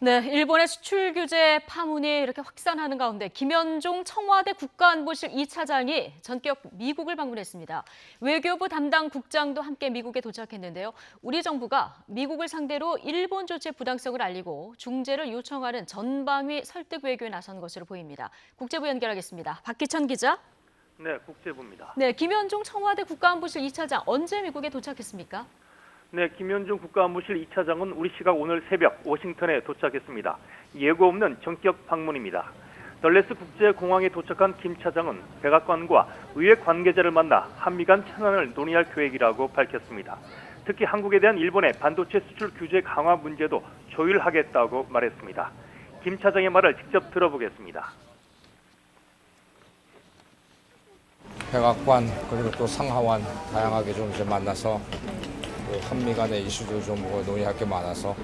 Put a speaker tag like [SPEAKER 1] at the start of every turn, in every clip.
[SPEAKER 1] 네, 일본의 수출 규제 파문이 이렇게 확산하는 가운데 김현종 청와대 국가안보실 2차장이 전격 미국을 방문했습니다. 외교부 담당 국장도 함께 미국에 도착했는데요. 우리 정부가 미국을 상대로 일본 조치의 부당성을 알리고 중재를 요청하는 전방위 설득 외교에 나선 것으로 보입니다. 국제부 연결하겠습니다. 박기천 기자.
[SPEAKER 2] 네, 국제부입니다.
[SPEAKER 1] 네, 김현종 청와대 국가안보실 2차장 언제 미국에 도착했습니까?
[SPEAKER 2] 네, 김현종 국가안보실 2차장은 우리 시각 오늘 새벽 워싱턴에 도착했습니다. 예고 없는 전격 방문입니다. 덜레스 국제공항에 도착한 김 차장은 백악관과 의회 관계자를 만나 한미 간 천안을 논의할 계획이라고 밝혔습니다. 특히 한국에 대한 일본의 반도체 수출 규제 강화 문제도 조율하겠다고 말했습니다. 김 차장의 말을 직접 들어보겠습니다.
[SPEAKER 3] 백악관 그리고 또 상하원 다양하게 좀 이제 만나서 한미 간의 이슈도 좀 논의할 게 많아서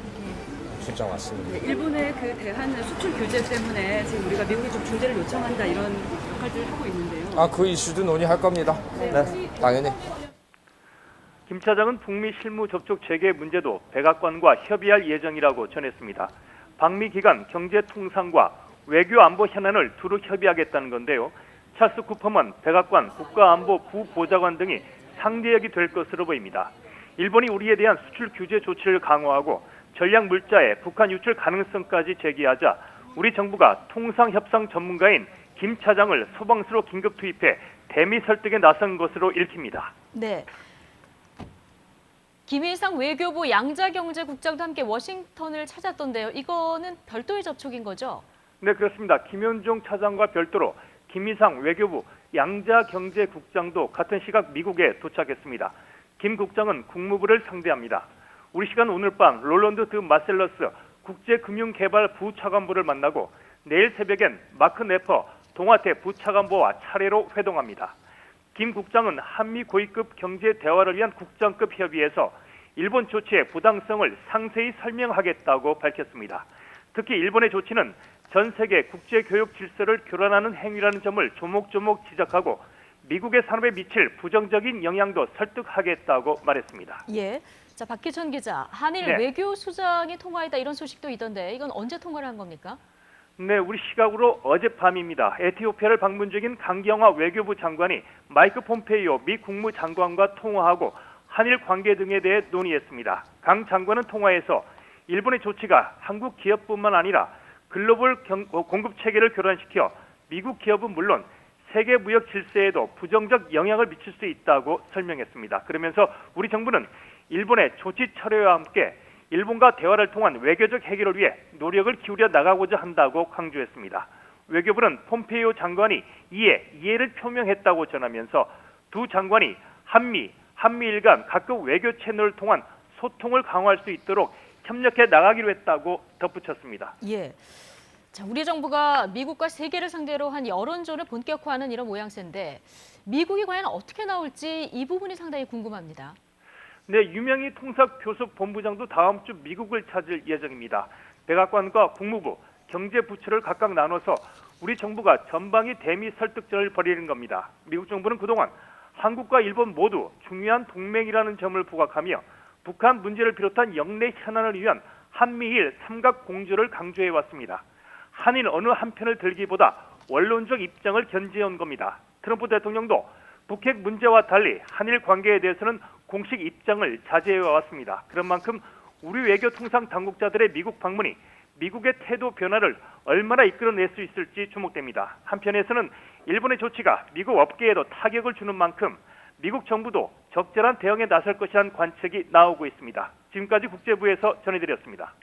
[SPEAKER 3] 출장 왔습니다.
[SPEAKER 4] 일본의 그 대한 수출 규제 때문에 지금 우리가 미국에 좀 중재를 요청한다 이런 역할들을 하고 있는데요.
[SPEAKER 3] 그 이슈도 논의할 겁니다. 네, 당연히.
[SPEAKER 2] 김 차장은 북미 실무 접촉 재개 문제도 백악관과 협의할 예정이라고 전했습니다. 방미 기간 경제 통상과 외교 안보 현안을 두루 협의하겠다는 건데요. 찰스 쿠퍼먼 백악관 국가안보 부보좌관 등이 상대역이 될 것으로 보입니다. 일본이 우리에 대한 수출 규제 조치를 강화하고 전략 물자의 북한 유출 가능성까지 제기하자 우리 정부가 통상협상 전문가인 김 차장을 소방서로 긴급 투입해 대미 설득에 나선 것으로 읽힙니다.
[SPEAKER 1] 네. 김일상 외교부 양자경제국장도 함께 워싱턴을 찾았던데요. 이거는 별도의 접촉인 거죠?
[SPEAKER 2] 네, 그렇습니다. 김현종 차장과 별도로 김일상 외교부 양자경제국장도 같은 시각 미국에 도착했습니다. 김 국장은 국무부를 상대합니다. 우리 시간 오늘 밤 롤런드 드 마셀러스 국제금융개발 부차관보를 만나고 내일 새벽엔 마크 네퍼 동아태 부차관보와 차례로 회동합니다. 김 국장은 한미 고위급 경제 대화를 위한 국장급 협의에서 일본 조치의 부당성을 상세히 설명하겠다고 밝혔습니다. 특히 일본의 조치는 전 세계 국제교육 질서를 교란하는 행위라는 점을 조목조목 지적하고 미국의 산업에 미칠 부정적인 영향도 설득하겠다고 말했습니다.
[SPEAKER 1] 예. 자, 박기천 기자, 한일 외교수장이 통화했다 이런 소식도 있던데 이건 언제 통화를 한 겁니까?
[SPEAKER 2] 네, 우리 시각으로 어젯밤입니다. 에티오피아를 방문 중인 강경화 외교부 장관이 마이크 폼페이오 미 국무장관과 통화하고 한일 관계 등에 대해 논의했습니다. 강 장관은 통화에서 일본의 조치가 한국 기업뿐만 아니라 글로벌 공급 체계를 교란시켜 미국 기업은 물론 세계 무역 질서에도 부정적 영향을 미칠 수 있다고 설명했습니다. 그러면서 우리 정부는 일본의 조치 철회와 함께 일본과 대화를 통한 외교적 해결을 위해 노력을 기울여 나가고자 한다고 강조했습니다. 외교부는 폼페이오 장관이 이에 이해를 표명했다고 전하면서 두 장관이 한미일 간 각국 외교 채널을 통한 소통을 강화할 수 있도록 협력해 나가기로 했다고 덧붙였습니다.
[SPEAKER 1] 예. 자, 우리 정부가 미국과 세계를 상대로 한 여론전을 본격화하는 이런 모양새인데 미국이 과연 어떻게 나올지 이 부분이 상당히 궁금합니다.
[SPEAKER 2] 네, 유명희 통상교섭본부장도 다음 주 미국을 찾을 예정입니다. 백악관과 국무부, 경제부처를 각각 나눠서 우리 정부가 전방위 대미 설득전을 벌이는 겁니다. 미국 정부는 그동안 한국과 일본 모두 중요한 동맹이라는 점을 부각하며 북한 문제를 비롯한 영내 현안을 위한 한미일 삼각 공조를 강조해왔습니다. 한일 어느 한편을 들기보다 원론적 입장을 견지해온 겁니다. 트럼프 대통령도 북핵 문제와 달리 한일 관계에 대해서는 공식 입장을 자제해왔습니다. 그런 만큼 우리 외교 통상 당국자들의 미국 방문이 미국의 태도 변화를 얼마나 이끌어낼 수 있을지 주목됩니다. 한편에서는 일본의 조치가 미국 업계에도 타격을 주는 만큼 미국 정부도 적절한 대응에 나설 것이라는 관측이 나오고 있습니다. 지금까지 국제부에서 전해드렸습니다.